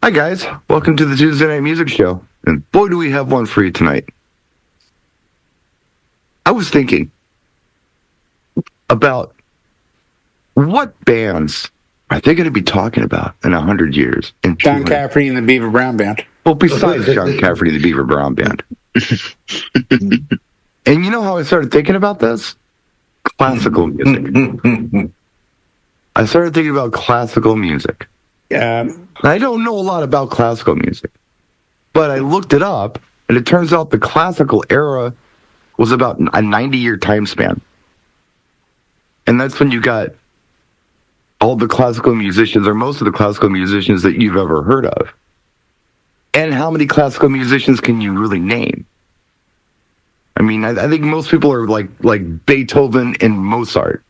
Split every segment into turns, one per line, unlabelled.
Hi, guys. Welcome to the Tuesday Night Music Show. And boy, do we have one for you tonight. I was thinking about what bands are they going to be talking about in 100 years? In
John Cafferty and the Beaver Brown Band.
Well, besides John Cafferty and the Beaver Brown Band. And you know how I started thinking about this? Classical music. I started thinking about classical music. I don't know a lot about classical music, but I looked it up, and it turns out the classical era was about a 90-year time span. And that's when you got all the classical musicians, or most of the classical musicians that you've ever heard of. And how many classical musicians can you really name? I mean, I think most people are like Beethoven and Mozart.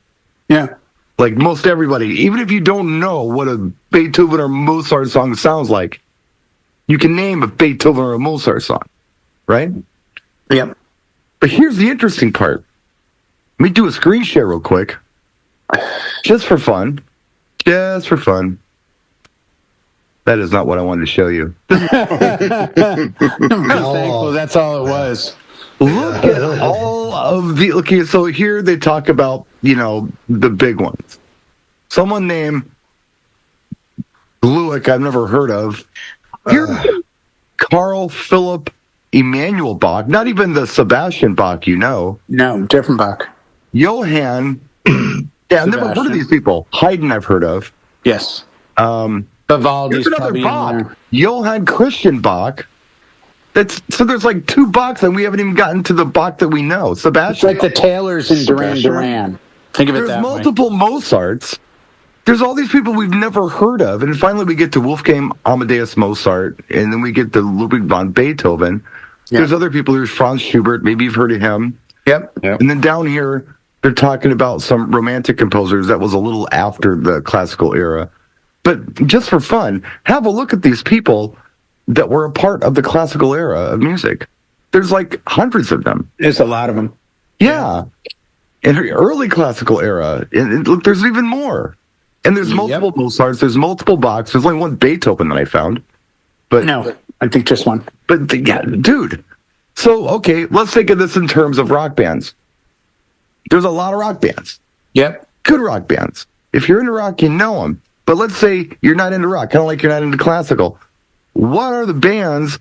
Yeah.
Like most everybody, even if you don't know what a Beethoven or Mozart song sounds like, you can name a Beethoven or a Mozart song, right?
Yep.
But here's the interesting part. Let me do a screen share real quick. Just for fun. Just for fun. That is not what I wanted to show you.
I'm thankful that's all it was.
Look at all of the... Okay, so here they talk about, the big ones. Someone named Gluck, I've never heard of. Here, Carl Philipp Emanuel Bach, not even the Sebastian Bach
No, different Bach.
Johann... Yeah, I've never heard of these people. Haydn I've heard of.
Yes.
There's
Vivaldi's
another
probably
Bach.
in there.
Johann Christian Bach. So there's like two Bachs, and we haven't even gotten to the Bach that we know.
It's
Sebastian.
like the Taylors and Duran. Think of it
There's
that way.
multiple Mozarts. There's all these people we've never heard of. And finally we get to Wolfgang Amadeus Mozart, and then we get to Ludwig van Beethoven.
Yep.
There's other people. There's Franz Schubert. Maybe you've heard of him.
Yep.
And then down here, they're talking about some romantic composers that was a little after the classical era. But just for fun, have a look at these people that were a part of the classical era of music. There's like hundreds of them.
There's a lot of them.
Yeah. In her early classical era. And look, there's even more. And there's multiple Mozarts, there's multiple Bachs. There's only one Beethoven that I found. But
No, I think just one.
But yeah, dude. So, okay, let's think of this in terms of rock bands. There's a lot of rock bands.
Yep.
Good rock bands. If you're into rock, you know them. But let's say you're not into rock, kind of like you're not into classical. What are the bands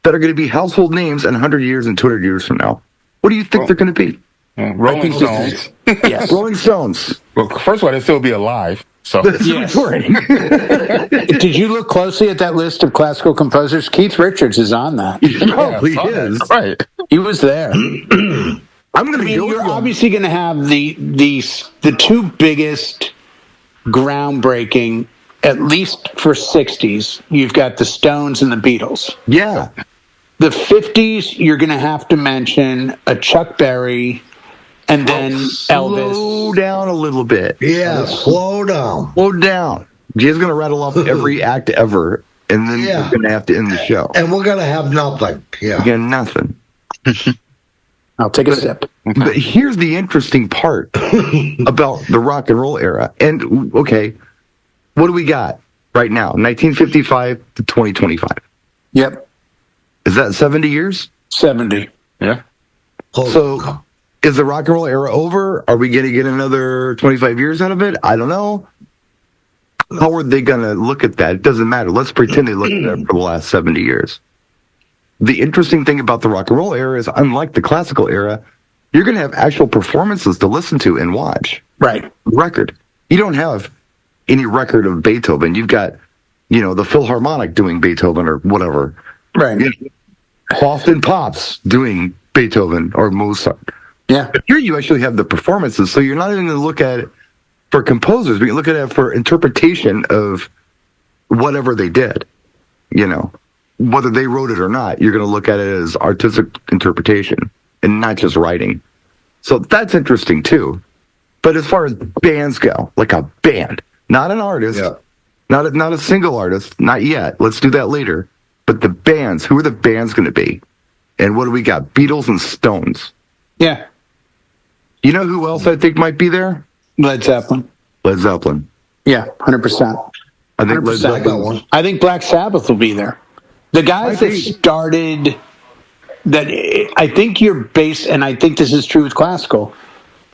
that are going to be household names in 100 years and 200 years from now? What do you think they're going to be?
Rolling Stones.
Yes.
Rolling Stones.
Well, first of all, they'll still be alive. So
Yes. Did you look closely at that list of classical composers? Keith Richards is on that.
He probably is.
Right.
He was there.
I'm going to be
You're obviously going to have the two biggest groundbreaking, at least for 60s. You've got the Stones and the Beatles.
Yeah.
The 50s, you're going to have to mention a Chuck Berry and then Elvis.
Slow down a little bit.
Yeah, slow down.
Slow down. Jay's going to rattle off every act ever, and then we're going to have to end the show.
And we're going to have nothing. Yeah.
Again, nothing.
I'll take a sip.
But here's the interesting part about the rock and roll era. And, okay, what do we got right now? 1955 to 2025.
Yep.
Is that 70 years?
70.
Yeah.
So is the rock and roll era over? Are we going to get another 25 years out of it? I don't know. How are they going to look at that? It doesn't matter. Let's pretend they looked at it for the last 70 years. The interesting thing about the rock and roll era is, unlike the classical era, you're going to have actual performances to listen to and watch.
Right.
Record. You don't have any record of Beethoven. You've got, the Philharmonic doing Beethoven or whatever.
Right.
Boston Pops doing Beethoven or Mozart.
Yeah.
But here you actually have the performances, so you're not even going to look at it for composers, but you look at it for interpretation of whatever they did. Whether they wrote it or not, you're going to look at it as artistic interpretation and not just writing. So that's interesting too. But as far as bands go, like a band, not an artist, not a single artist, not yet. Let's do that later. But the bands, who are the bands going to be? And what do we got? Beatles and Stones.
Yeah.
You know who else I think might be there?
Led Zeppelin.
Led Zeppelin.
Yeah, 100%.
I think Led
100%.
Zeppelin.
I think Black Sabbath will be there. The guys that started that, I think you're based, and I think this is true with classical,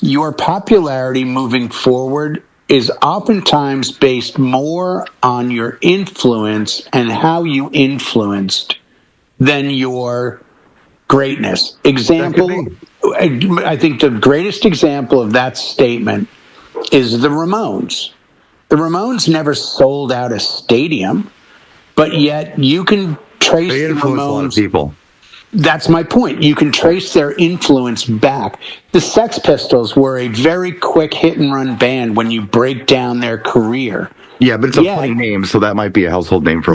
your popularity moving forward is oftentimes based more on your influence and how you influenced than your greatness. Example, I think the greatest example of that statement is the Ramones. The Ramones never sold out a stadium, but yet you can trace
They
the
influence
Ramones.
a lot of people.
That's my point. You can trace their influence back. The Sex Pistols were a very quick hit and run band when you break down their career.
Yeah, but it's a funny name, so that might be a household name for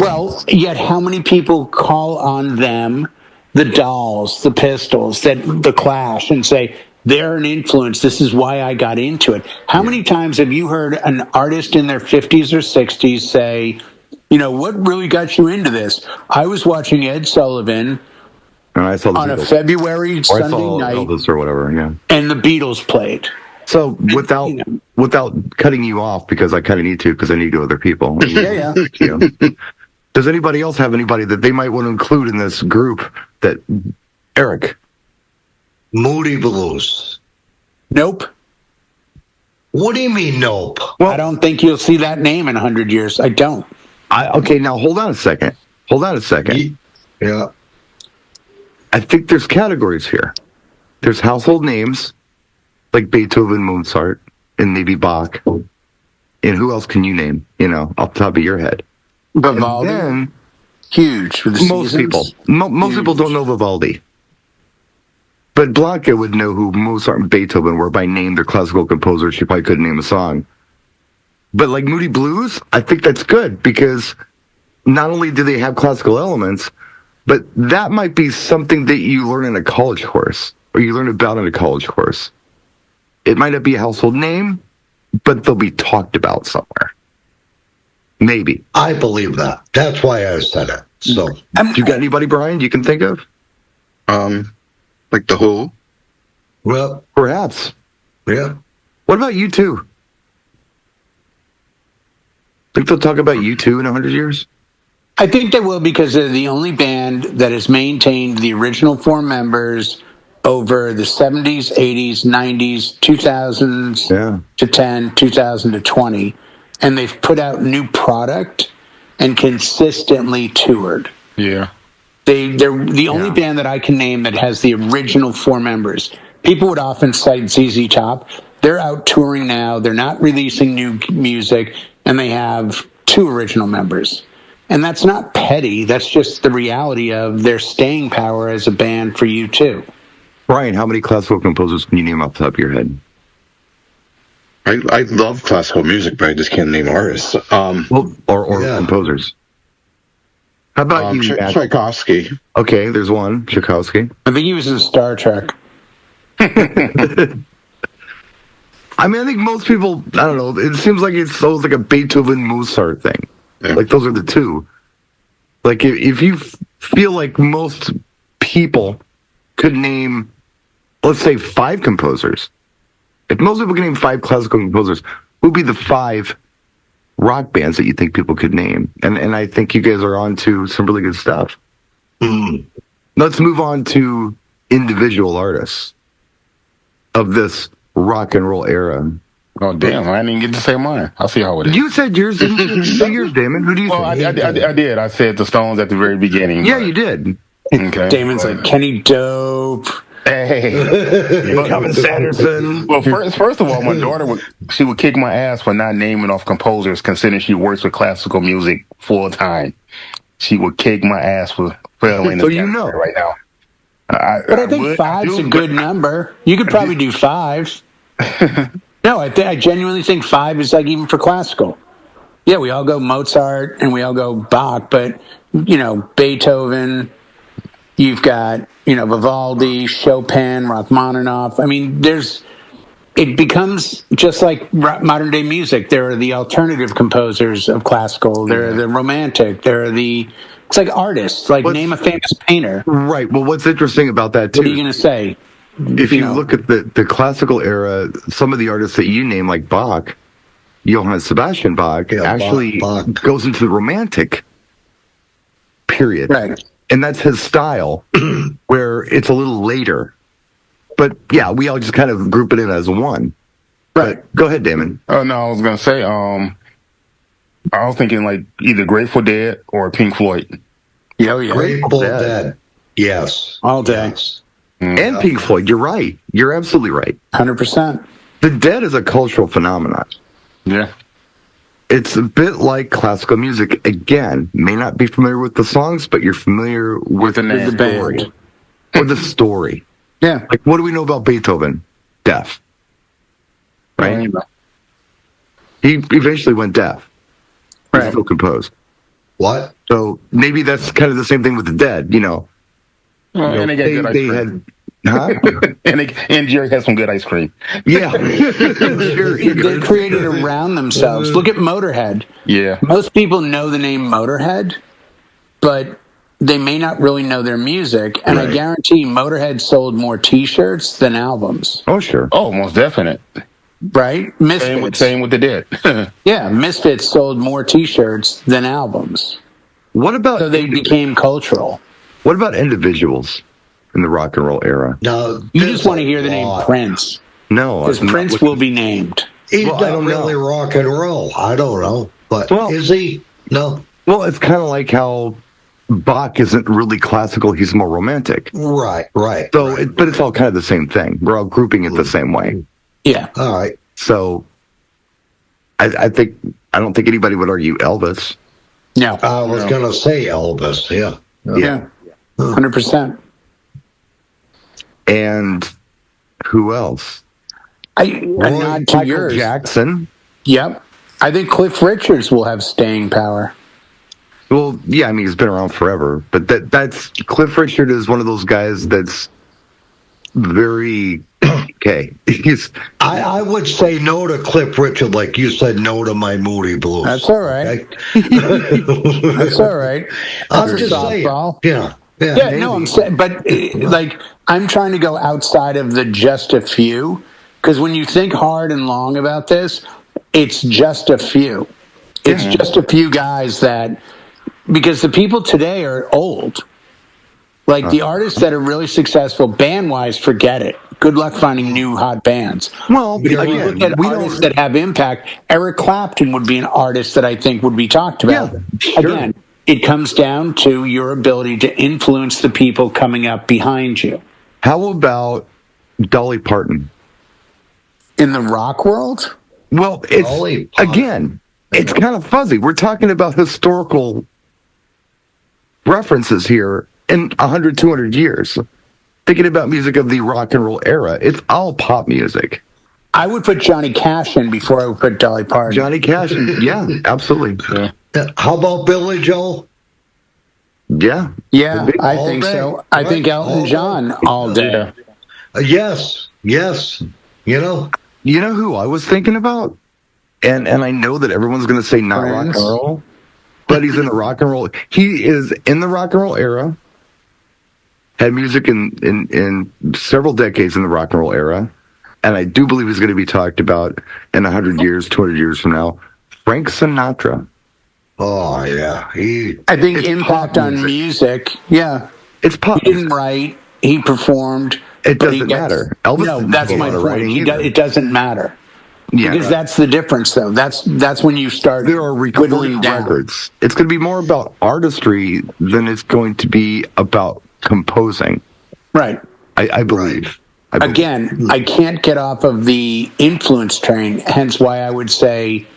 yet how many people call on them, the Dolls, the Pistols, the Clash, and say, they're an influence. This is why I got into it. How many times have you heard an artist in their 50s or 60s say, what really got you into this? I was watching Ed Sullivan
and I saw
on a February Sunday night,
Elvis or whatever,
and the Beatles played.
So without cutting you off, because I kind of need to, because I need to other people. Does anybody else have anybody that they might want to include in this group? That Eric,
Moody Blues.
Nope.
What do you mean, nope?
Well, I don't think you'll see that name in 100 years. I don't.
Okay, now hold on a second.
Yeah.
I think there's categories here. There's household names, like Beethoven, Mozart, and maybe Bach. And who else can you name, off the top of your head?
Vivaldi. And then, huge for the
most seasons. Most people don't know Vivaldi. But Blanca would know who Mozart and Beethoven were by name. They're classical composers. She probably couldn't name a song. But like Moody Blues, I think that's good, because not only do they have classical elements, but that might be something that you learn in a college course, or you learn about in a college course. It might not be a household name, but they'll be talked about somewhere. Maybe.
I believe that. That's why I said it. So,
you got anybody, Brian, you can think of?
Like The Who?
Well,
perhaps.
Yeah.
What about U2? Think they'll talk about U2 in 100 years?
I think they will, because they're the only band that has maintained the original four members over the 70s, 80s, 90s, 2000s to 10, 2000 to 20. And they've put out new product and consistently toured.
Yeah.
They're the only band that I can name that has the original four members. People would often cite ZZ Top. They're out touring now. They're not releasing new music, and they have two original members. And that's not petty. That's just the reality of their staying power as a band for U2.
Brian, how many classical composers can you name off the top of your head?
I love classical music, but I just can't name artists.
Or composers. How about you,
Tchaikovsky?
Okay, there's one, Tchaikovsky.
I think he was in Star Trek.
I mean, I think most people, I don't know, it seems like it's almost like a Beethoven Mozart thing. Yeah. Like, those are the two. Like, if you feel like most people could name, let's say, 5 composers, if most people can name 5 classical composers, who would be the 5 rock bands that you think people could name? And I think you guys are on to some really good stuff. Let's move on to individual artists of this rock and roll era.
Oh, damn, I didn't even get to say mine. I'll see how it is.
You said yours, didn't you? Say yours, Damon. Who do you think?
I did. I said the Stones at the very beginning.
Yeah, you did.
Okay.
Damon's like, Kenny Dope.
Hey.
Calvin Sanderson.
Well, first of all, my daughter would kick my ass for not naming off composers, considering she works with classical music full time. She would kick my ass for failing.
So you know
right now.
But I think 5's a good number. You could probably do 5. No, I genuinely think 5 is like even for classical. Yeah, we all go Mozart and we all go Bach, but, Beethoven, you've got, Vivaldi, Chopin, Rachmaninoff. I mean, it becomes just like modern day music. There are the alternative composers of classical. There are the romantic. It's like artists. Like, name a famous painter.
Right. Well, what's interesting about that, too?
What are you going to say?
If you look at the classical era, some of the artists that you name, like Bach, Johann Sebastian Bach actually goes into the Romantic period.
Right.
And that's his style, where it's a little later. But yeah, we all just kind of group it in as one.
Right.
But go ahead, Damon.
Oh no, I was gonna say, I was thinking like either Grateful Dead or Pink Floyd.
Yeah, yeah.
Grateful Dead. Yes.
All day.
Yes.
And Pink Floyd, you're right. You're absolutely right.
100%.
The Dead is a cultural phenomenon.
Yeah.
It's a bit like classical music. Again, may not be familiar with the songs, but you're familiar with
the
story.
band.
Or the story.
Yeah.
Like, what do we know about Beethoven? Deaf. Right? He eventually went deaf. He
Right.
still composed.
What?
So maybe that's kind of the same thing with the Dead, you know.
And they got good ice cream. and Jerry has some good ice cream.
Yeah.
They created around themselves. Look at Motorhead.
Yeah.
Most people know the name Motorhead, but they may not really know their music. And I guarantee Motorhead sold more T-shirts than albums.
Oh, sure.
Oh, most definite.
Right? Misfits.
Same with the Dead.
Yeah, Misfits sold more T-shirts than albums.
What about
So they became cultural.
What about individuals in the rock and roll era?
No,
You just want to hear the name Prince.
No.
Because Prince will be named.
He's
Well, I
not
don't
really
know.
rock and roll. I don't know. But is he? No.
Well, it's kind of like how Bach isn't really classical. He's more romantic.
Right.
So, but it's all kind of the same thing. We're all grouping it the same way.
Yeah.
All right.
So I don't think anybody would argue Elvis.
No.
I was going to say Elvis. Yeah.
Yeah. 100%.
And who else?
A nod to
Michael
yours.
Jackson.
Yep. I think Cliff Richards will have staying power.
Well, yeah, I mean, he's been around forever. But that's Cliff Richard is one of those guys that's very okay.
I would say no to Cliff Richard, like you said no to my Moody Blues.
That's all right.
Okay?
That's all right.
I'm just saying. Yeah.
Yeah, no, I'm saying, but like, I'm trying to go outside of the just a few, because when you think hard and long about this, it's just a few. It's just a few guys that, because the people today are old. Like the artists that are really successful band-wise, forget it. Good luck finding new hot bands.
Well,
If you look at artists that have impact, Eric Clapton would be an artist that I think would be talked about.
Yeah, sure.
Again, it comes down to your ability to influence the people coming up behind you.
How about Dolly Parton?
In the rock world?
Well, it's kind of fuzzy. We're talking about historical references here in 100, 200 years. Thinking about music of the rock and roll era, it's all pop music.
I would put Johnny Cash in before I would put Dolly Parton.
Johnny Cash, yeah, absolutely.
Yeah.
How about Billy Joel?
Yeah.
Yeah, I
All
think
day.
so. I think Elton John all day.
Yes. You know
who I was thinking about? And I know that everyone's going to say not rock and
Prince.
roll, but he's in the rock and roll. He is in the rock and roll era. Had music in several decades in the rock and roll era. And I do believe he's going to be talked about in 100 years, 200 years from now. Frank Sinatra.
Oh yeah.
I think impact on music. Yeah.
It's pop.
He didn't write. He performed.
It doesn't matter. Elvis
No,
didn't
that's
do a
my
lot of
point.
writing either.
It doesn't matter.
Yeah.
Because that's the difference, though. That's when you start
There are
whittling
recorded
down.
records. It's going to be more about artistry than it's going to be about composing.
Right.
I believe.
Again, I can't get off of the influence train, hence why I would say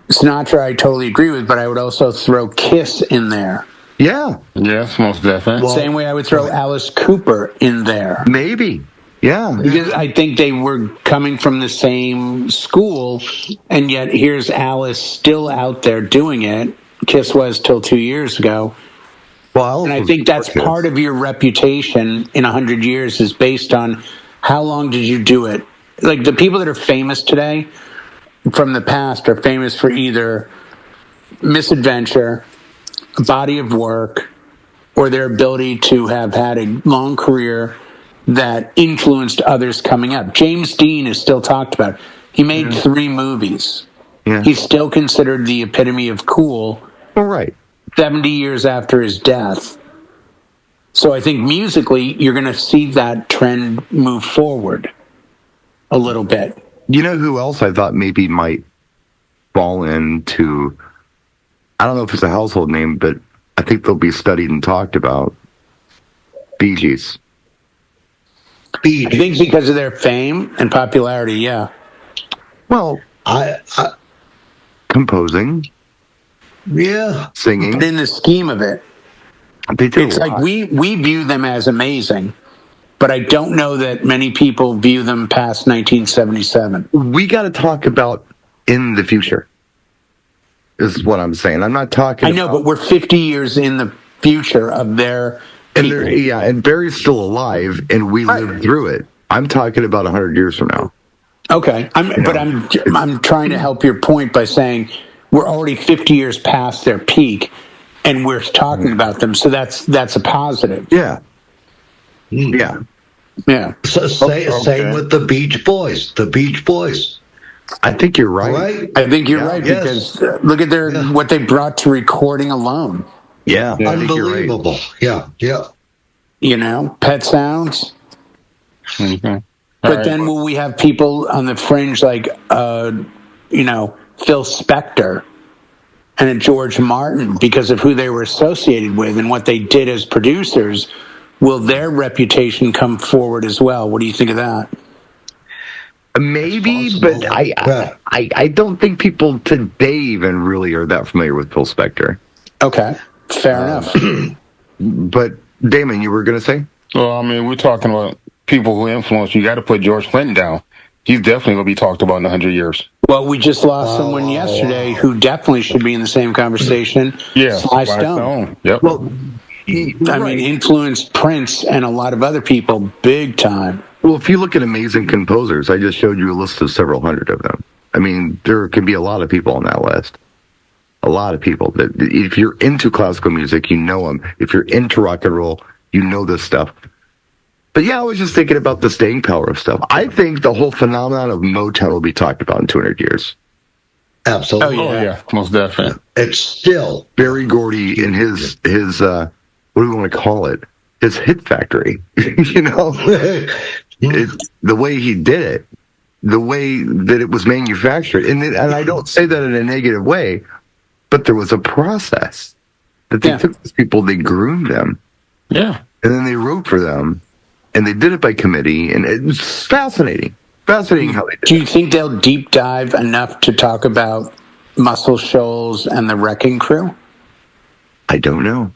Sinatra I totally agree with, but I would also throw Kiss in there.
Yeah.
Yes, most definitely.
Same way I would throw Alice Cooper in there.
Maybe. Yeah.
Because I think they were coming from the same school, and yet here's Alice still out there doing it. Kiss was till 2 years ago.
Well,
And I think that's part of your reputation in 100 years is based on how long did you do it. Like the people that are famous today from the past are famous for either misadventure, a body of work, or their ability to have had a long career that influenced others coming up. James Dean is still talked about. He made 3 movies.
Yeah.
He's still considered the epitome of cool.
All right.
70 years after his death. So I think musically, you're going to see that trend move forward a little bit.
You know who else I thought maybe might fall into, I don't know if it's a household name, but I think they'll be studied and talked about. Bee Gees.
I think because of their fame and popularity, yeah.
Well,
I
composing.
Yeah.
Singing.
But in the scheme of it, it's like we view them as amazing, but I don't know that many people view them past 1977.
We got to talk about in the future, is what I'm saying. I'm not talking.
I know, but we're 50 years in the future of their.
And Barry's still alive, and we lived through it. I'm talking about 100 years from now.
Okay, I'm trying to help your point by saying we're already 50 years past their peak, and we're talking about them. So that's a positive.
Yeah. Yeah.
Yeah.
So same with the Beach Boys. The Beach Boys.
I think you're right.
I think you're right because look at what they brought to recording alone.
Yeah.
Unbelievable. Right. Yeah.
You know, Pet Sounds.
Mm-hmm.
But then will we have people on the fringe like, Phil Spector and a George Martin because of who they were associated with and what they did as producers? Will their reputation come forward as well? What do you think of that?
Maybe, but I don't think people today even really are that familiar with Phil Spector.
Okay, fair enough.
But Damon, you were going to say?
Well, I mean, we're talking about people who influence. You got to put George Clinton down. He's definitely going to be talked about in 100 years.
Well, we just lost someone yesterday who definitely should be in the same conversation.
Yeah,
Sly Stone.
Yep.
Well,
I mean, influenced Prince and a lot of other people big time.
Well, if you look at amazing composers, I just showed you a list of several hundred of them. I mean, there can be a lot of people on that list. A lot of people that, if you're into classical music, you know them. If you're into rock and roll, you know this stuff. But yeah, I was just thinking about the staying power of stuff. I think the whole phenomenon of Motown will be talked about in 200 years.
Absolutely.
Oh yeah, most definitely.
It's still
Barry Gordy in his what do we want to call it? His hit factory. The way he did it, the way that it was manufactured, and I don't say that in a negative way, but there was a process that they took these people, they groomed them, and then they wrote for them, and they did it by committee, and it was fascinating how they did it.
Do you think they'll deep dive enough to talk about Muscle Shoals and the Wrecking Crew?
I don't know.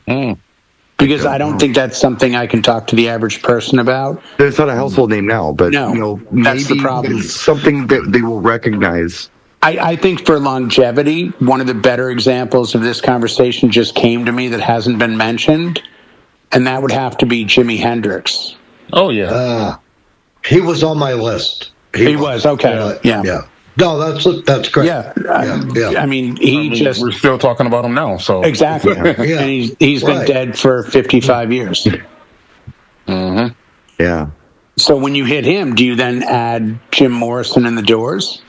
Because I don't think that's something I can talk to the average person about.
It's not a household name now, but maybe
that's the problem.
It's something that they will recognize.
I think for longevity, one of the better examples of this conversation just came to me that hasn't been mentioned, and that would have to be Jimi Hendrix.
Oh, yeah.
He was on my list.
He was, okay. Yeah.
No, that's great.
Yeah. I mean,
we're still talking about him now, so.
Exactly. And he's been dead for 55 years.
Mm-hmm.
Yeah.
So when you hit him, do you then add Jim Morrison and the Doors?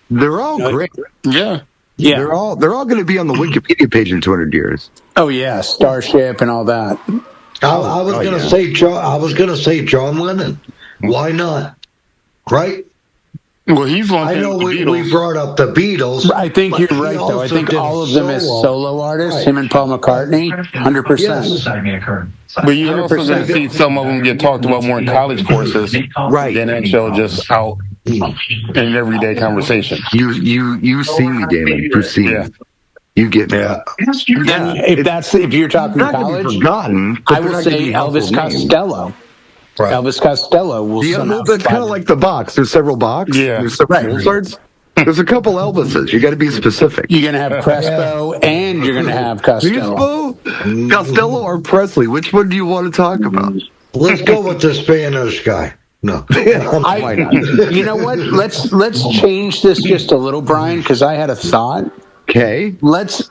They're all great.
Yeah.
They're all going to be on the Wikipedia page in 200 years.
Oh yeah, Starship and all that.
I was going to say John Lennon. Why not? Right?
Well, he's on.
I know we brought up the Beatles.
I think you're right, though. I think all of them as solo artists, him and Paul McCartney, 100%.
But you're also going to see some of them get talked about more in college courses,
right?
Than actual just out in everyday conversation.
You see me, Damon. You see me. You get me.
Then if you're talking college,
forgotten,
I will say Elvis Costello. Right. Elvis Costello will somehow.
That's kind of like the box. There's several boxes.
Yeah.
There's several Mozarts. There's a couple Elvises. You got to be specific.
You're going to have Crespo and you're going to have Costello.
Costello or Presley? Which one do you want to talk about?
Let's go with the Spanish guy. No.
Why not?
You know what? Let's change this just a little, Brian, because I had a thought.
Okay.
Let's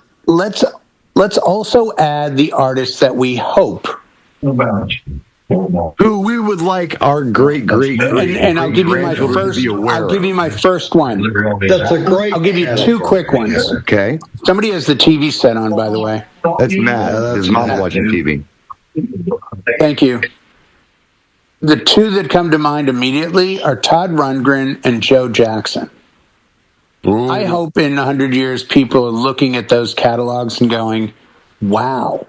also add the artists that we hope
who we would like our great
and I'll give you my first. I'll give you my first one.
That's a great.
I'll give you two quick ones.
Okay.
Somebody has the TV set on, by the way.
That's Matt. His mom's watching TV.
Thank you. The two that come to mind immediately are Todd Rundgren and Joe Jackson. Ooh. I hope in 100 years people are looking at those catalogs and going, wow.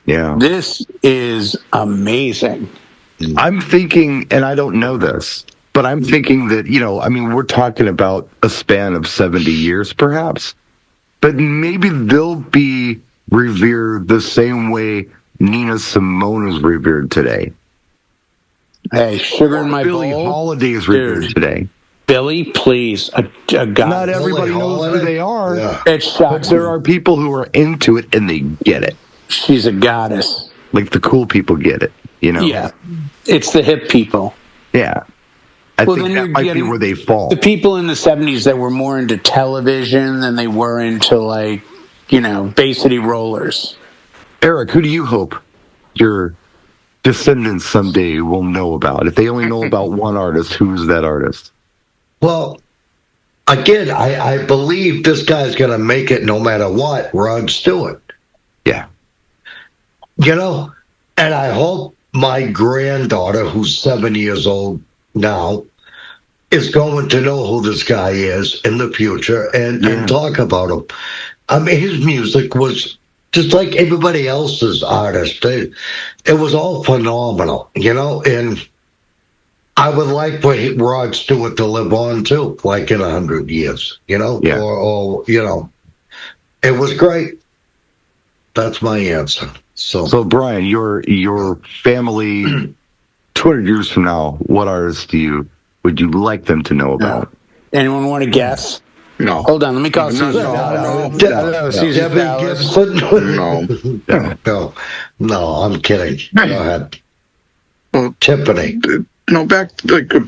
Yeah.
This is amazing.
I'm thinking, and I don't know this, but I'm thinking that, we're talking about a span of 70 years perhaps, but maybe they'll be revered the same way Nina Simone is revered today.
Hey, Sugar in My
Billie
Bowl.
Holiday is revered today.
Billie, please. A guy.
Not everybody knows who they are.
Yeah. It shocks
There are people who are into it and they get it.
She's a goddess.
Like the cool people get it,
Yeah. It's the hip people.
Yeah. I think that might be where they fall.
The people in the 70s that were more into television than they were into, Bay City Rollers.
Eric, who do you hope your descendants someday will know about? If they only know about one artist, who's that artist?
Well, again, I believe this guy's going to make it no matter what. Rod Stewart.
Yeah.
And I hope my granddaughter, who's 7 years old now, is going to know who this guy is in the future and talk about him. I mean, his music was just like everybody else's artist. It was all phenomenal, and I would like for Rod Stewart to live on too, like in 100 years, or it was great. That's my answer.
So Brian, your family 200 years from now, what artists would you like them to know about?
Anyone want to guess?
No.
Hold on, let me call Susan.
No, I'm kidding. Go ahead. Well, Tiffany.
Back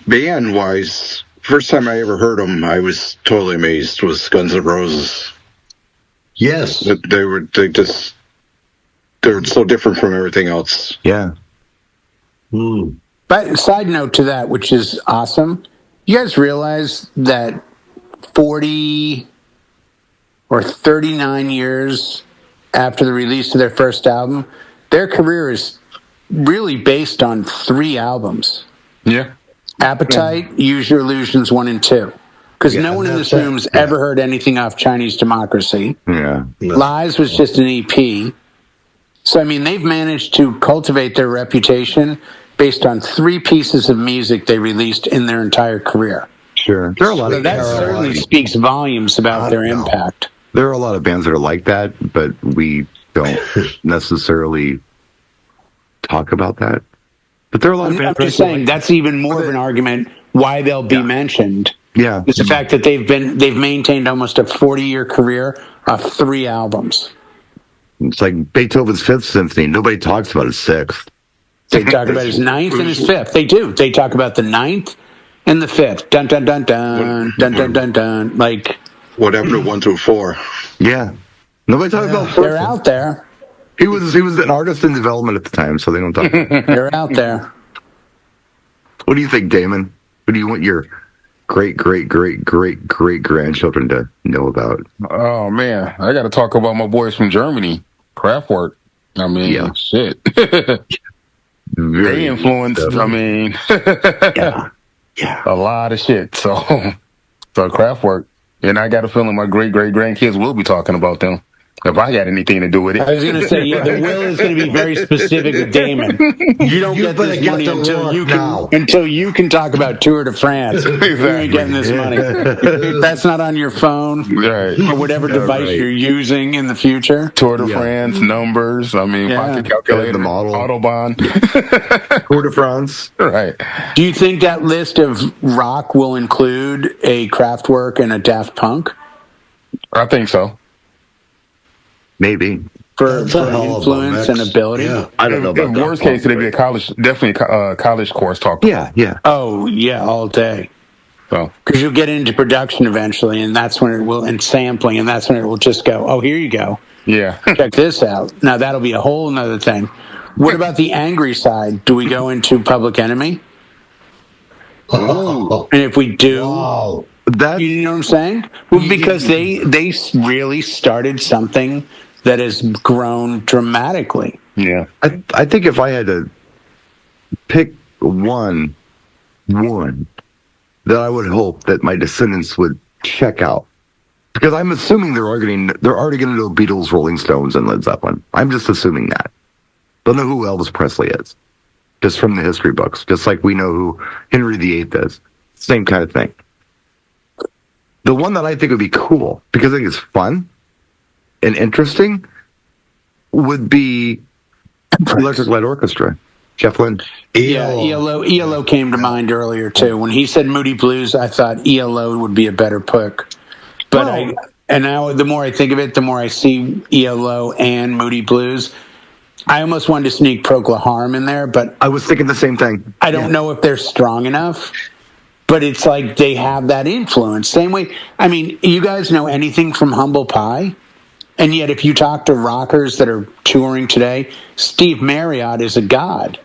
band wise, first time I ever heard them, I was totally amazed. Was Guns N' Roses.
Yes,
they were so different from everything else.
Yeah.
But side note to that, which is awesome, you guys realize that 40 or 39 years after the release of their first album, their career is really based on 3 albums.
Yeah.
Appetite, Use Your Illusions 1 and 2. Because no one in this room's ever heard anything off Chinese Democracy.
Yeah.
Lies was just an EP. So, they've managed to cultivate their reputation based on 3 pieces of music they released in their entire career.
Sure. There are a lot of
that certainly speaks volumes about their impact.
There are a lot of bands that are like that, but we don't necessarily talk about that. But there are a lot of bands.
I'm just saying that's even more of an argument why they'll be mentioned.
Yeah.
It's the fact that they've maintained almost a 40-year career of 3 albums.
It's like Beethoven's 5th Symphony. Nobody talks about his 6th.
They talk about his 9th and his 5th. They do. They talk about the 9th and the 5th. Dun, dun, dun, dun, dun, dun, dun, dun. Like,
whatever the 1 through 4.
Yeah. Nobody talks about.
They're out there.
He was an artist in development at the time, so they don't talk.
They're out there.
What do you think, Damon? What do you want your great grandchildren to know about?
Oh man, I got to talk about my boys from Germany, Kraftwerk. Shit. They influenced. A lot of shit. So Kraftwerk, and I got a feeling my great grandkids will be talking about them. If I got anything to do with it.
I was going to say, the will is going to be very specific with Damon. You don't get this money until you can talk about Tour de France. Exactly. You ain't getting this money. If that's not on your phone or whatever device you're using in the future.
Tour de France, numbers, pocket calculator,
the model.
Autobahn.
Tour de France.
Right.
Do you think that list of rock will include a Kraftwerk and a Daft Punk?
I think so.
Maybe
for influence and ability.
Yeah. I don't know about
that. Worst case, it'd be a college course talk.
Yeah.
Oh yeah, all day.
So
because you'll get into production eventually, and that's when it will, and sampling, and that's when it will just go. Oh, here you go.
Yeah.
Check this out. Now that'll be a whole nother thing. What about the angry side? Do we go into Public Enemy? And if we do,
wow.
You know what I'm saying? Well, because they really started something that has grown dramatically.
Yeah.
I think if I had to pick one that I would hope that my descendants would check out, because I'm assuming they're already going to know Beatles, Rolling Stones, and Led Zeppelin. I'm just assuming that. They'll know who Elvis Presley is, just from the history books, just like we know who Henry VIII is. Same kind of thing. The one that I think would be cool, because I think it's fun and interesting, would be Electric Light Orchestra. Jeff Lynne.
Yeah, ELO came to mind earlier, too. When he said Moody Blues, I thought ELO would be a better pick. But and now the more I think of it, the more I see ELO and Moody Blues. I almost wanted to sneak Procol Harum in there, but
I was thinking the same thing.
I don't know if they're strong enough. But it's like they have that influence. Same way, I mean, you guys know anything from Humble Pie? And yet if you talk to rockers that are touring today, Steve Marriott is a god.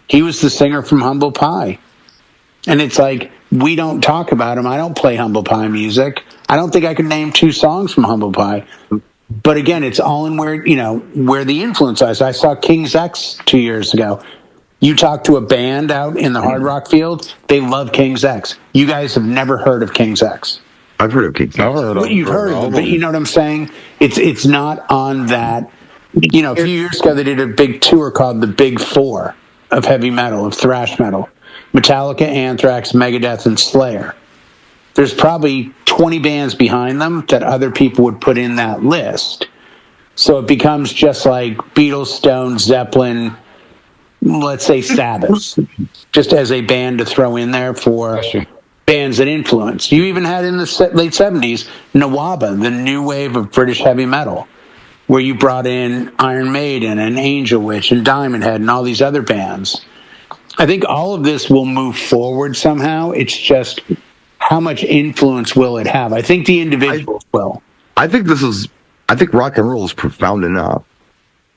He was the singer from Humble Pie. And it's like, we don't talk about him. I don't play Humble Pie music. I don't think I could name 2 songs from Humble Pie. But again, it's all in where the influence is. I saw King's X 2 years ago. You talk to a band out in the Hard Rock field, they love King's X. You guys have never heard of King's X.
I've heard of King's X.
You've heard of them, but you know what I'm saying? It's not on that. You know, a few years ago, they did a big tour called the Big Four of heavy metal, of thrash metal. Metallica, Anthrax, Megadeth, and Slayer. There's probably 20 bands behind them that other people would put in that list. So it becomes just like Beatles, Stones, Zeppelin, let's say Sabbath, just as a band to throw in there for bands that influence. You even had in the late 70s, Nawaba, the new wave of British heavy metal, where you brought in Iron Maiden and Angel Witch and Diamond Head and all these other bands. I think all of this will move forward somehow. It's just how much influence will it have? I think the individuals will.
I think rock and roll is profound enough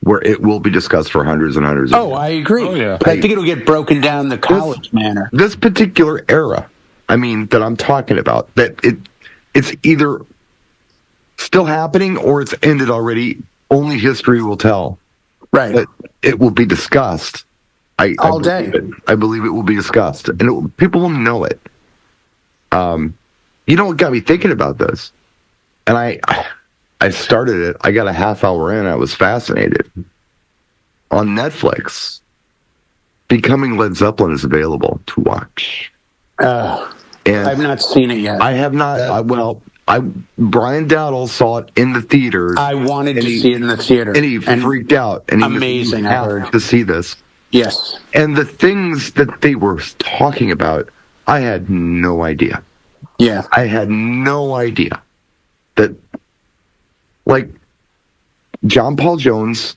where it will be discussed for hundreds and hundreds of years.
I agree. Oh, yeah. But I think it'll get broken down the college manner.
This particular era, that I'm talking about, that it's either still happening or it's ended already. Only history will tell.
Right.
But it will be discussed.
All day.
I believe it will be discussed. And people will know it. You know what got me thinking about this? And I started it. I got a half hour in. I was fascinated. On Netflix, Becoming Led Zeppelin is available to watch.
And I've not seen it yet.
I have not. Brian Dowdle saw it in the theaters.
I wanted to see it in the theater.
And he freaked out. And
amazing, I heard.
To see this.
Yes.
And the things that they were talking about, I had no idea.
Yeah.
I had no idea that, like, John Paul Jones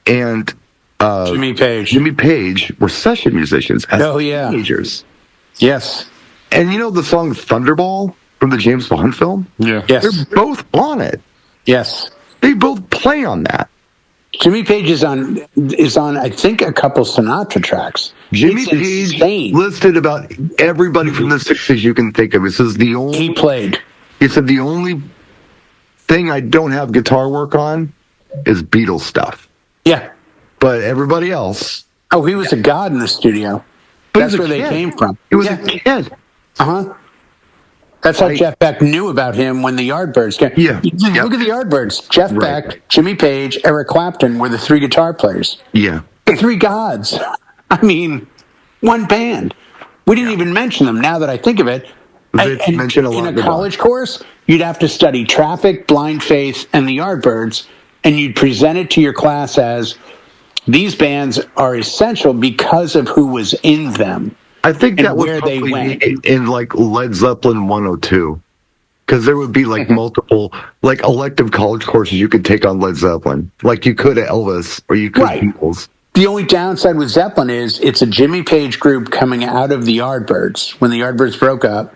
and
Jimmy
Page were session musicians as teenagers.
Yes.
And you know the song Thunderball from the James Bond film?
Yeah.
Yes.
They're both on it.
Yes.
They both play on that.
Jimmy Page is on I think a couple Sinatra tracks.
Jimmy Page listed about everybody from the 60s you can think of. He says
he played.
He said the only thing I don't have guitar work on is Beatles stuff.
Yeah.
But everybody else.
Oh, he was a god in the studio.
But
that's where they came from.
He was a kid.
Uh-huh. That's how Jeff Beck knew about him when the Yardbirds came.
Yeah.
Look at the Yardbirds. Jeff Beck, Jimmy Page, Eric Clapton were the 3 guitar players.
Yeah.
The 3 gods. I mean, one band. We didn't even mention them now that I think of it.
And mention a lot
in a college course, you'd have to study Traffic, Blind Faith, and the Yardbirds, and you'd present it to your class as these bands are essential because of who was in them.
I think that would probably be in like Led Zeppelin 102, because there would be like multiple like elective college courses you could take on Led Zeppelin, like you could at Elvis or you could Beatles.
The only downside with Zeppelin is it's a Jimmy Page group coming out of the Yardbirds. When the Yardbirds broke up,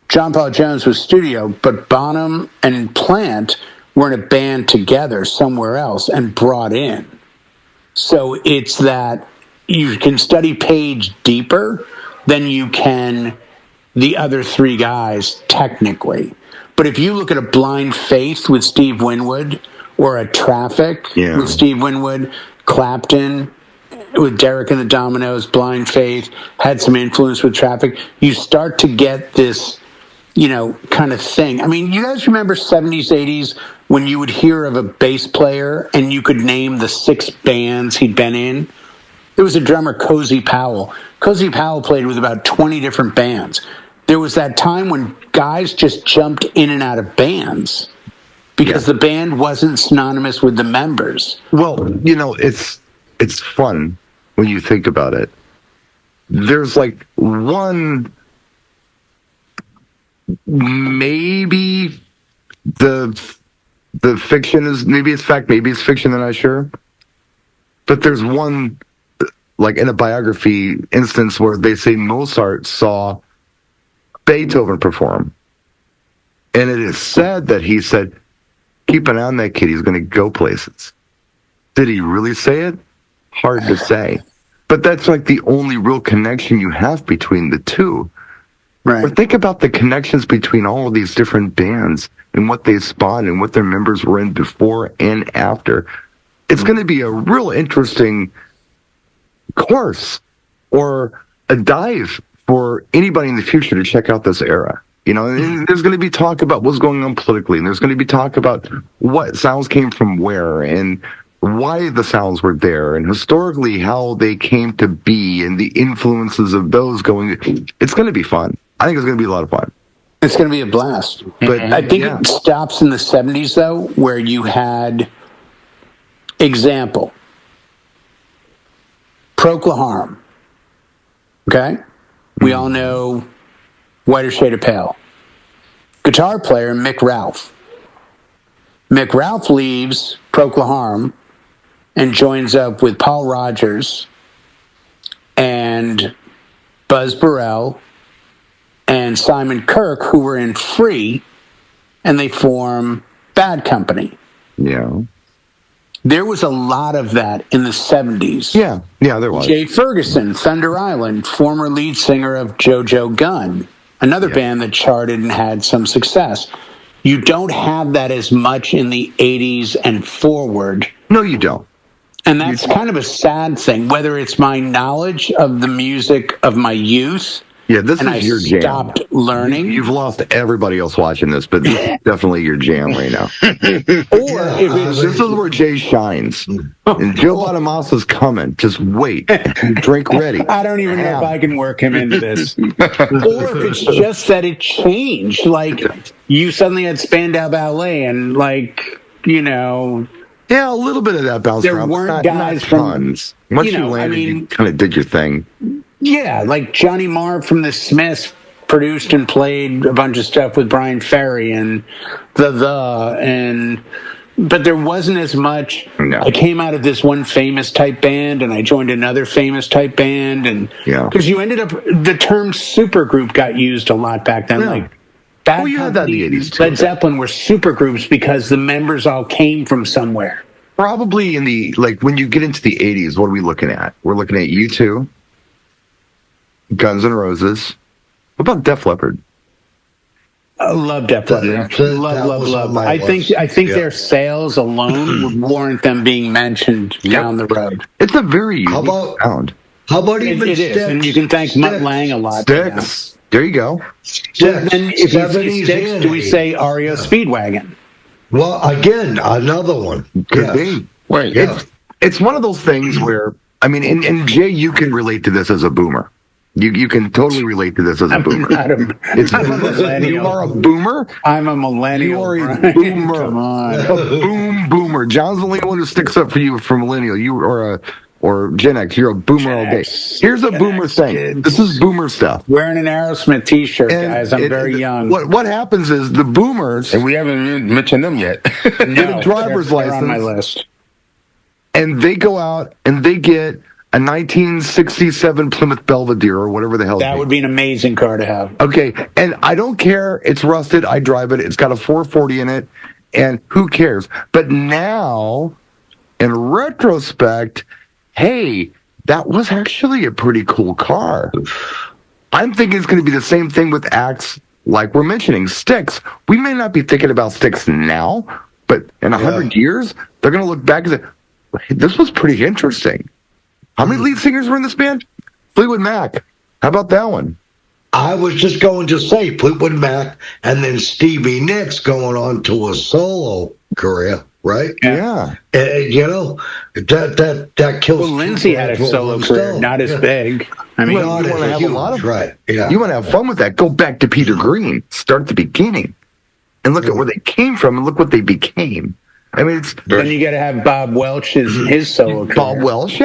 John Paul Jones was studio, but Bonham and Plant were in a band together somewhere else and brought in. So it's that you can study Page deeper than you can the other three guys, technically. But if you look at a Blind Faith with Steve Winwood or a Traffic with Steve Winwood, Clapton with Derek and the Dominoes, Blind Faith, had some influence with Traffic, you start to get this, kind of thing. I mean, you guys remember 70s, 80s when you would hear of a bass player and you could name the 6 bands he'd been in? There was a drummer, Cozy Powell. Cozy Powell played with about 20 different bands. There was that time when guys just jumped in and out of bands because the band wasn't synonymous with the members.
Well, it's fun when you think about it. There's like one, maybe the fiction is, maybe it's fact, maybe it's fiction, I'm not sure. But there's one, like in a biography instance where they say Mozart saw Beethoven perform. And it is said that he said, keep an eye on that kid, he's going to go places. Did he really say it? Hard to say. But that's like the only real connection you have between the two.
Right.
But think about the connections between all of these different bands and what they spawned and what their members were in before and after. It's going to be a real interesting course or a dive for anybody in the future to check out this era. And there's going to be talk about what's going on politically, and there's going to be talk about what sounds came from where and why the sounds were there, and historically how they came to be and the influences of those going. It's going to be fun. I think it's going to be a lot of fun.
It's going to be a blast. But I think it stops in the 70s, though, where you had, example, Procol Harum. Okay? We all know Whiter Shade of Pale. Guitar player, Mick Ralph. Mick Ralph leaves Procol Harum and joins up with Paul Rodgers and Buzz Burrell and Simon Kirke, who were in Free, and they form Bad Company.
Yeah.
There was a lot of that in the 70s.
Yeah, there was.
Jay Ferguson, Thunder Island, former lead singer of JoJo Gunn, another band that charted and had some success. You don't have that as much in the 80s and forward.
No, you don't.
And that's kind of a sad thing, whether it's my knowledge of the music of my youth.
Yeah, this is your jam.
I stopped learning.
You've lost everybody else watching this, but this is definitely your jam right now.
Or if it's...
This is where Jay shines. And Joe Bonamassa's coming. Just wait. Drink ready.
I don't even know if I can work him into this. Or if it's just that it changed. Like, you suddenly had Spandau Ballet and,
Yeah, a little bit of that bounce
there
around.
Weren't guys
not tons.
From...
Once you landed, you kind of did your thing.
Yeah, like Johnny Marr from the Smiths produced and played a bunch of stuff with Brian Ferry and but there wasn't as much. No. I came out of this one famous type band and I joined another famous type band, and because you ended up, the term supergroup got used a lot back then.
Yeah.
Like Bad
you had that in the 80s too.
Led Zeppelin were supergroups because the members all came from somewhere.
Probably in the, when you get into the 80s, what are we looking at? We're looking at U2, Guns N' Roses. What about Def Leppard?
I love Def Leppard. Love. I think their sales alone would warrant them being mentioned down the road.
It's a very unique sound.
How about even
it is, and you can thank Mutt Lange a lot.
Styx. There you go.
Then if you say Styx, do we say REO Speedwagon?
Well, again, another one.
Could be.
Right.
It's one of those things where, and Jay, you can relate to this as a boomer. You can totally relate to this as a boomer.
I'm a millennial.
You are a boomer?
I'm a millennial.
You are a boomer.
Come on.
A boomer. John's the only one who sticks up for you for millennial. You are or Gen X. You're a boomer all day. Here's a boomer thing. Kids. This is boomer stuff.
Wearing an Aerosmith t-shirt, guys. I'm very young.
What happens is the boomers...
And we haven't mentioned them yet.
Get a driver's license.
On my list.
And they go out and they get a 1967 Plymouth Belvedere or whatever the hell.
That would be an amazing car to have.
Okay, and I don't care. It's rusted. I drive it. It's got a 440 in it, and who cares? But now, in retrospect, hey, that was actually a pretty cool car. I'm thinking it's going to be the same thing with acts like we're mentioning, Styx. We may not be thinking about Styx now, but in 100 years, they're going to look back and say, hey, this was pretty interesting. How many lead singers were in this band? Fleetwood Mac. How about that one?
I was just going to say Fleetwood Mac and then Stevie Nicks going on to a solo career, right?
Yeah.
That kills.
Well, Lindsay had a solo career, not as big. I mean,
you want to have a lot of You want to have fun with that. Go back to Peter Green. Start at the beginning, and look at where they came from, and look what they became. I mean,
then you got to have Bob Welch his solo career.
Bob Welch,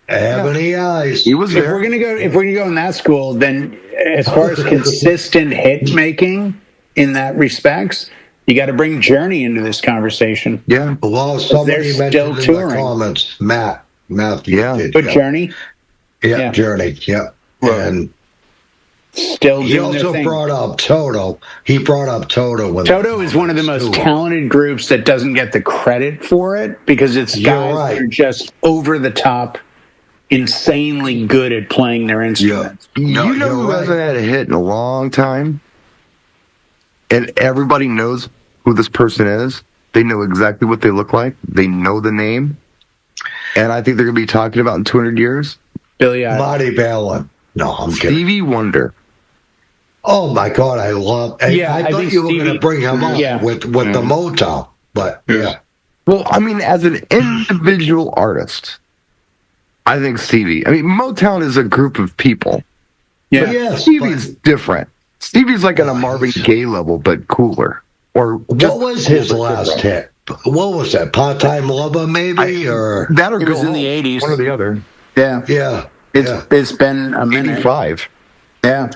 Ebony Eyes.
He was there.
If we're gonna go in that school, then as far as consistent hit making in that respects, you got to bring Journey into this conversation.
Yeah.
Well, somebody mentioned in the comments, Matthew.
But Journey.
Yeah, Journey. Yeah. And
still doing
he also brought up Toto. He brought up Toto.
Toto is one of the most talented groups that doesn't get the credit for it because it's guys that are just over the top, insanely good at playing their instruments.
You know who hasn't had a hit in a long time? And everybody knows who this person is. They know exactly what they look like. They know the name. And I think they're going to be talking about in 200 years.
Billy Idol.
Marty Balin. No, I'm kidding.
Stevie Wonder.
Oh, my God, I love... I thought you were going to bring him up with the Motown. But,
Well, I mean, as an individual artist... I think Stevie. I mean, Motown is a group of people.
Yeah,
Stevie's different. Stevie's like on a Marvin Gaye level, but cooler. Or
what was his last hit? What was that? Part-Time Lover, maybe, or
that? Or
it was in the 80s.
One or the other.
Yeah.
It's been a minute.
85.
Yeah.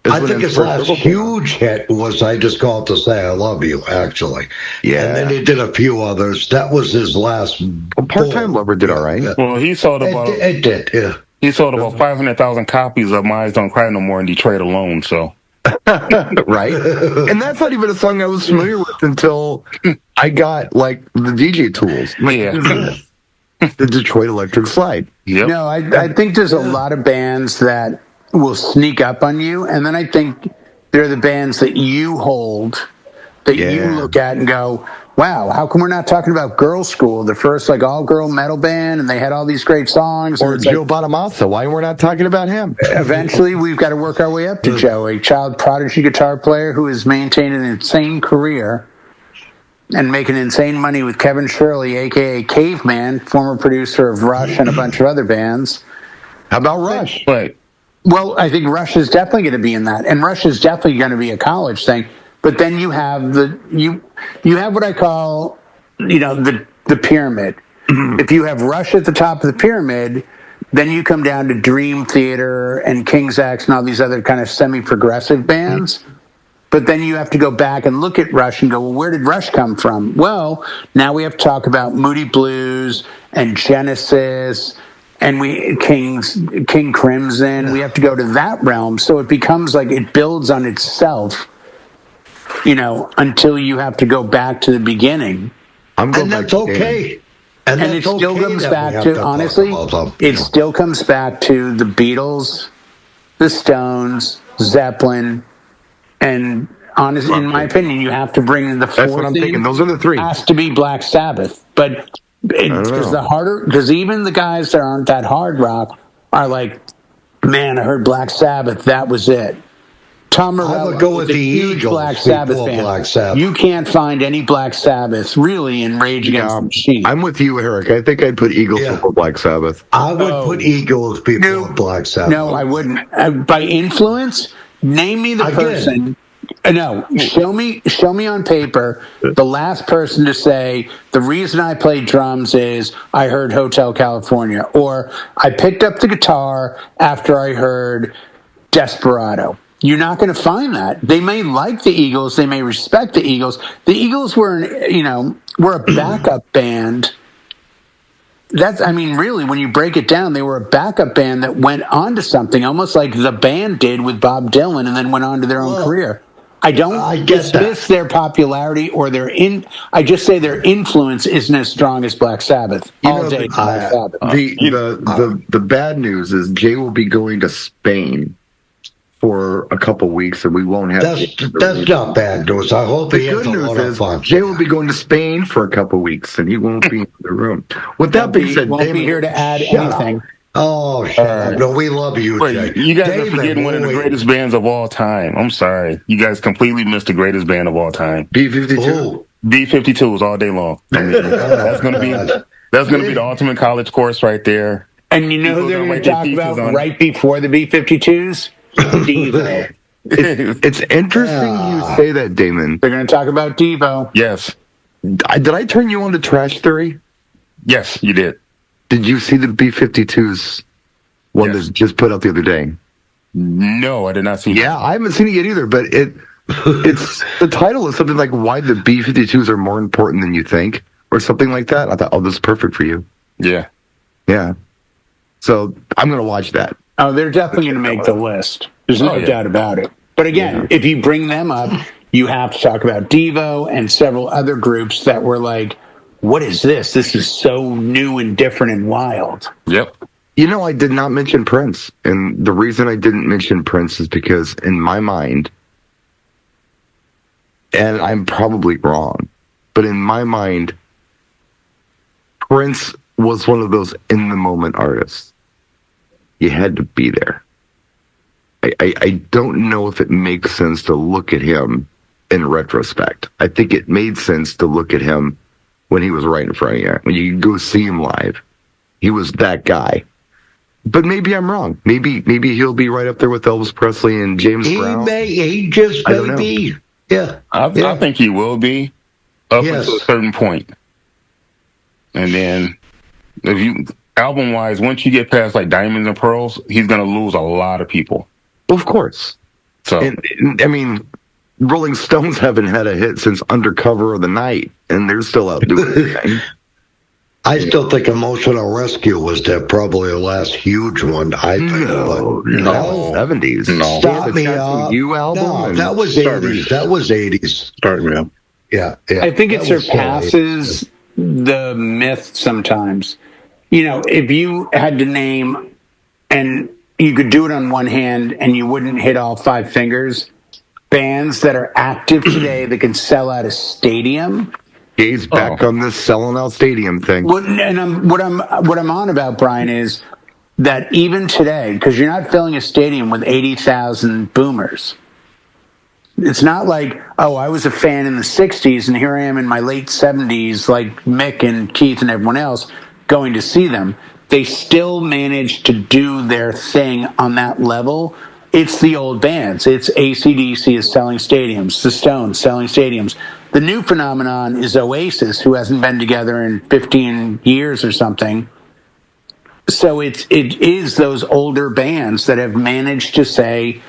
I think his last huge hit was "I Just Called to Say I Love You." Actually, and then he did a few others. That was his last.
Part-Time Lover did all right.
Well, he sold about
it did. Yeah,
he sold about 500,000 copies of "My Eyes Don't Cry No More" in Detroit alone. So,
right, and that's not even a song I was familiar with until I got like the DJ tools. The Detroit Electric Slide.
Yep. No, I think there's a lot of bands that will sneak up on you, and then I think they're the bands that you hold, that you look at and go, wow, how come we're not talking about Girl School, the first like all-girl metal band, and they had all these great songs?
Or Joe Bonamassa, why we're not talking about him?
Eventually, we've got to work our way up to Joe, a child prodigy guitar player who has maintained an insane career and making insane money with Kevin Shirley, a.k.a. Caveman, former producer of Rush and a bunch of other bands.
How about Rush?
Well, I think Rush is definitely going to be in that, and Rush is definitely going to be a college thing. But then you have you have what I call, the pyramid. Mm-hmm. If you have Rush at the top of the pyramid, then you come down to Dream Theater and King's X and all these other kind of semi-progressive bands. Mm-hmm. But then you have to go back and look at Rush and go, well, where did Rush come from? Well, now we have to talk about Moody Blues and Genesis and King Crimson. We have to go to that realm. So it becomes like it builds on itself, until you have to go back to the beginning.
And that's okay.
And it still comes back to, honestly, it still comes back to the Beatles, the Stones, Zeppelin, and honestly, in my opinion, you have to bring the fourth.
That's what I'm thinking. Those are the three.
Has to be Black Sabbath. But because even the guys that aren't that hard rock are like, man, I heard Black Sabbath. That was it. Tom Morello,
I would go with the Eagles.
Black Sabbath fan.
Black Sabbath.
You can't find any Black Sabbath really in Rage Against the Machine.
I'm with you, Eric. I think I'd put Eagles before Black Sabbath.
I would put Eagles before Black Sabbath.
No, I wouldn't. By influence, name me the person. No, show me on paper the last person to say the reason I played drums is I heard Hotel California, or I picked up the guitar after I heard Desperado. You're not going to find that. They may like the Eagles, they may respect the Eagles. The Eagles were a backup band. Really, when you break it down, they were a backup band that went on to something, almost like the band did with Bob Dylan, and then went on to their own career. I don't dismiss their popularity or I just say their influence isn't as strong as Black Sabbath. All day Black Sabbath.
The bad news is Jay will be going to Spain for a couple weeks, and we won't have.
That's not bad news. I hope he has a lot of fun.
Jay will be going to Spain for a couple weeks, and he won't be in the room. With that being said,
won't be here to add anything.
Oh, no, we love you, Jay.
You guys are forgetting one of the greatest bands of all time. I'm sorry. You guys completely missed the greatest band of all time.
B-52.
B-52 is all day long. I mean, that's going to be the ultimate college course right there.
And you know who they're going to talk about right before the B-52s? Devo.
It's interesting you say that, Damon.
They're going to talk about Devo.
Yes.
Did I turn you on to Trash Theory?
Yes, you did.
Did you see the B-52s one that just put out the other day?
No, I did not see it.
Yeah, I haven't seen it yet either, but it's the title is something like Why the B-52s Are More Important Than You Think, or something like that. I thought, this is perfect for you.
Yeah.
Yeah. So I'm going to watch that.
Oh, they're definitely going to make the list. There's no doubt about it. But again, if you bring them up, you have to talk about Devo and several other groups that were like, what is this? This is so new and different and wild.
Yep.
You know, I did not mention Prince. And the reason I didn't mention Prince is because in my mind, and I'm probably wrong, but in my mind, Prince was one of those in-the-moment artists. You had to be there. I don't know if it makes sense to look at him in retrospect. I think it made sense to look at him when he was right in front of you. When you go see him live, he was that guy. But maybe I'm wrong. Maybe he'll be right up there with Elvis Presley and James Brown.
He just may be. Yeah.
I think he will be up until a certain point. And then if you album-wise, once you get past like Diamonds and Pearls, he's going to lose a lot of people.
Of course. So, and I mean, Rolling Stones haven't had a hit since Undercover of the Night, and they're still out doing anything.
I still think Emotional Rescue was probably the last huge one. I think.
No, 70s.
No. Stop Me Up.
You album?
No, that was 80s. That was 80s.
Start Me Up.
Yeah.
I think it surpasses the myth sometimes. You know, if you had to name, and you could do it on one hand and you wouldn't hit all five fingers, bands that are active today that can sell out a stadium.
He's back on this selling out stadium thing.
What I'm on about, Brian, is that even today, because you're not filling a stadium with 80,000 boomers. It's not like, I was a fan in the 60s and here I am in my late 70s, like Mick and Keith and everyone else, going to see them. They still manage to do their thing on that level. It's the old bands. It's AC/DC is selling stadiums. The Stones selling stadiums. The new phenomenon is Oasis, who hasn't been together in 15 years or something. So it is those older bands that have managed to say,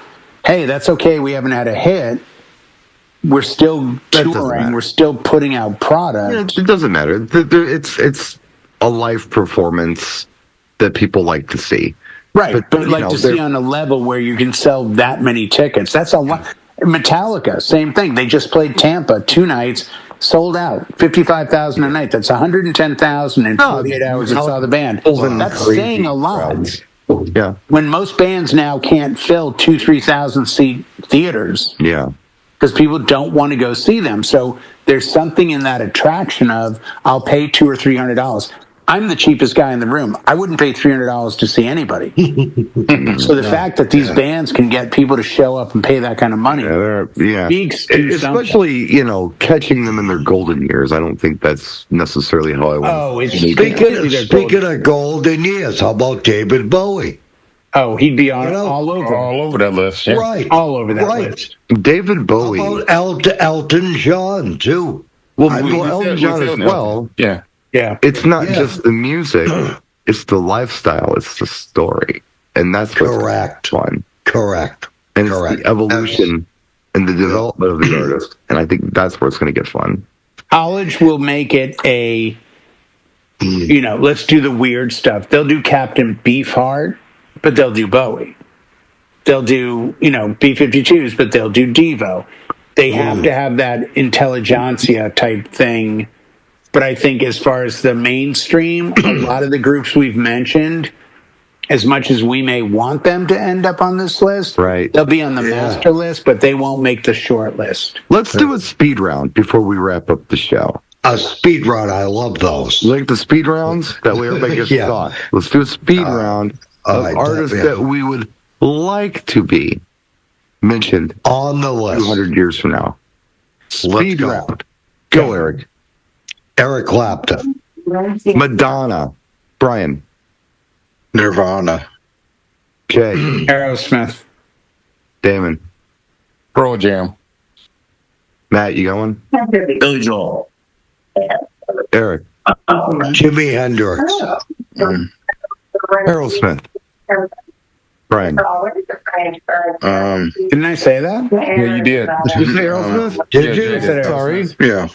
hey, that's okay, we haven't had a hit. We're still touring. We're still putting out product.
It doesn't matter. It's a live performance that people like to see.
Right, but like to see on a level where you can sell that many tickets. That's a lot. Metallica, same thing. They just played Tampa 2 nights, sold out, 55,000 a night. That's 110,000 in 48 hours. I saw the band. That's saying a lot.
Yeah.
When most bands now can't fill 2,000-3,000 seat theaters.
Yeah.
Because people don't want to go see them. So there's something in that attraction of, I'll pay $200 or $300. I'm the cheapest guy in the room. I wouldn't pay $300 to see anybody. So the fact that these bands can get people to show up and pay that kind of money speaks to
especially, catching them in their golden years. I don't think that's necessarily how I want.
Speaking of golden years, how about David Bowie?
Oh, he'd be all over
that list. Yeah.
Right.
All over that list.
David Bowie.
How about Elton John, too?
Well, Elton John as well.
Yeah.
Yeah.
It's not just the music, it's the lifestyle, it's the story. And that's what's fun.
Correct.
And it's the evolution and the development of the artist. And I think that's where it's going to get fun.
College will make it let's do the weird stuff. They'll do Captain Beefheart, but they'll do Bowie. They'll do, B-52s, but they'll do Devo. They have to have that intelligentsia type thing. But I think as far as the mainstream, a lot of the groups we've mentioned, as much as we may want them to end up on this list, they'll be on the master list, but they won't make the short list.
Let's do a speed round before we wrap up the show.
A speed round, I love those.
Like the speed rounds? That way everybody gets a thought. Let's do a speed round of artists that we would like to be mentioned
on the list
200 years from now. Speed round. Go, Eric.
Eric Clapton.
Madonna. Brian.
Nirvana.
Jay.
Aerosmith.
Damon.
Pearl Jam.
Matt, you going?
Billy Joel.
Eric.
Jimi Hendrix.
Aerosmith. Brian.
Didn't I say that?
Yeah, you did.
Did you say Aerosmith?
Did you?
Aerosmith.
Sorry.
Yeah.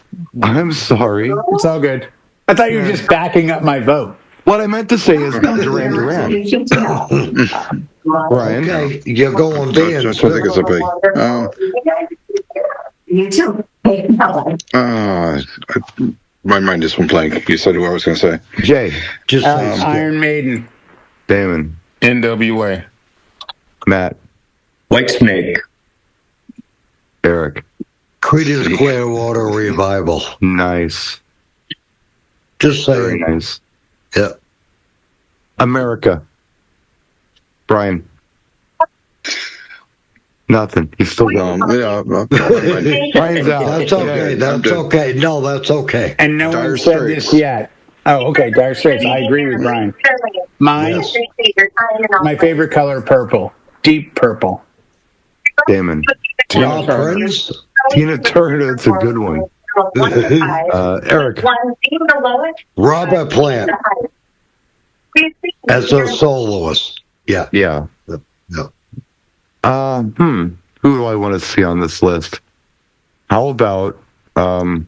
I'm sorry.
It's all good. I thought you were just backing up my vote.
What I meant to say is Duran Duran. Brian.
Okay, you're going dance.
I think it's a big.
You too.
My mind just went blank. You said who I was going to say.
Jay.
Just
Iron Maiden.
Damon.
NWA.
Matt.
Whitesnake.
Eric.
Creedence Clearwater Revival.
Nice.
Just
Very
saying.
nice.
Yeah.
America. Brian. Nothing. He's still going. Brian's out.
That's okay. That's okay. No, that's okay.
And no one said this yet. Oh, okay. Dire Straits. I agree with Brian. Mine. My favorite color, purple. Deep purple.
Damon.
Tina Turner.
Tina Turner. That's a good one. Eric.
Robert Plant. As a soloist. Yeah.
Yeah.
No.
Who do I want to see on this list? How about boy.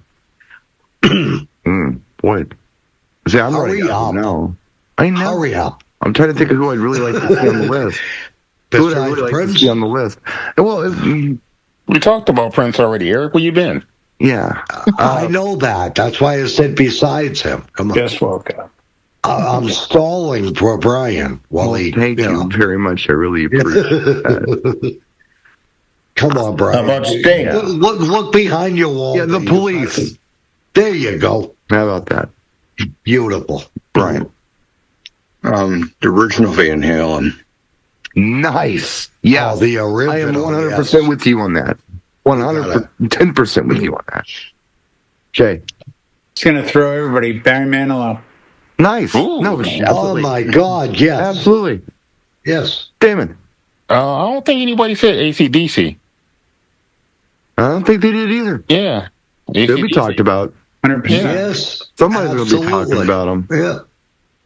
See, I'm
Hurry
running
up.
No. I know.
Hurry up.
I'm trying to think of who I'd really like to see on the list. Who would I really like to see on the list? Well,
we talked about Prince already. Eric, where you been?
Yeah.
I know that. That's why I said besides him. Come on.
Just woke up.
I'm stalling for Brian while he.
Thank you very much. I really appreciate that.
Come on, Brian.
How about Sting?
Look behind your wall.
Yeah, the Police.
There you go.
How about that?
Beautiful.
Brian.
The original Van Halen.
Nice. Yeah.
Oh, the original.
I am 100% with you on that. 110% with you on that. Jay.
It's going to throw everybody. Barry Manilow.
Nice.
Ooh.
No,
Oh, my God. Yes.
Absolutely.
Yes.
Damon.
I don't think anybody said AC/DC.
I don't think they did either.
Yeah.
They'll be talked about.
100%.
Yes.
Somebody's going to be talking about them.
Yeah.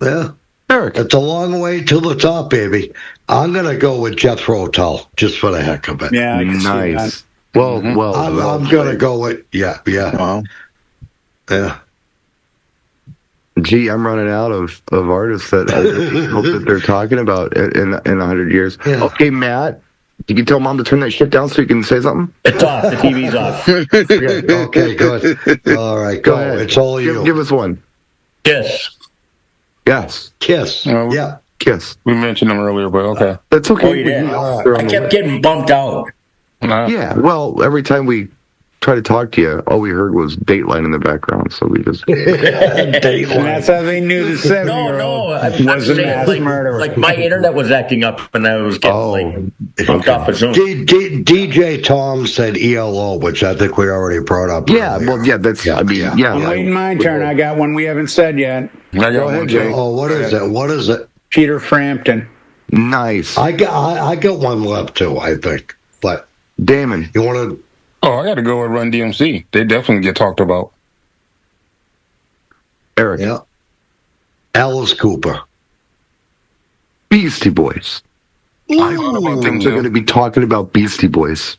Yeah.
Eric.
It's a long way to the top, baby. I'm going to go with Jethro Tull, just for the heck of it.
Yeah, I can see
Nice. Well,
I'm going to go with, yeah.
Wow.
Yeah.
Gee, I'm running out of artists that I hope that they're talking about in 100 years.
Yeah.
Okay, Matt, you can tell Mom to turn that shit down so you can say something?
It's off. The TV's off.
Okay, good. All right, go.
ahead.
It's all you.
Give us one.
Kiss.
Yes.
Kiss. Yeah.
Kiss.
We mentioned them earlier, but okay.
That's okay.
Oh, you did? I kept getting bumped out.
Yeah, well, every time we try to talk to you, all we heard was Dateline in the background, so we just...
And that's how they knew the 7-year-old was a mass murderer.
Like my internet was acting up and I was getting bumped off of Zoom.
DJ Tom said ELO, which I think we already brought up.
Yeah,
earlier.
well, yeah, that's... I mean, yeah.
I'm waiting my turn. I got one we haven't said yet.
Go
ahead, Jay.
Oh, what is it? What is it?
Peter Frampton.
Nice.
I got one left, too, I think. But
Damon.
you want to...
Oh, I got to go with Run DMC. They definitely get talked about.
Eric.
Yeah. Alice Cooper.
Beastie Boys. I thought about them. They're going to be talking about Beastie Boys.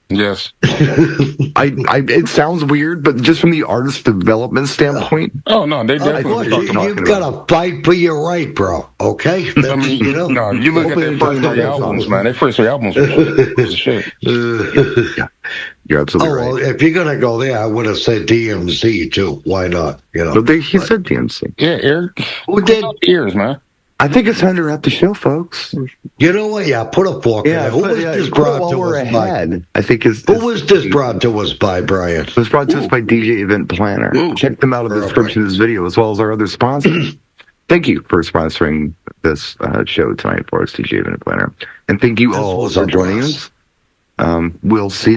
Yes.
It sounds weird, but just from the artist development standpoint.
Oh, no, they definitely
You've got to fight for your right, bro. Okay?
I mean, you look at their first 3 albums, man. Their first 3 albums were shit.
You're absolutely right.
Well, if you're going to go there, I would have said DMZ too. Why not?
But he said DMC.
Yeah, Eric.
Who did?
Ears, man.
I think it's time to wrap the show, folks.
You know what? Yeah, put a fork in it. Who was this brought to us by?
I think
Who was this brought to us by, Brian?
It was brought to us by DJ Event Planner. Check them out in the description of this video, as well as our other sponsors. Thank you for sponsoring this show tonight for us, DJ Event Planner. And thank you all for joining us. We'll see you next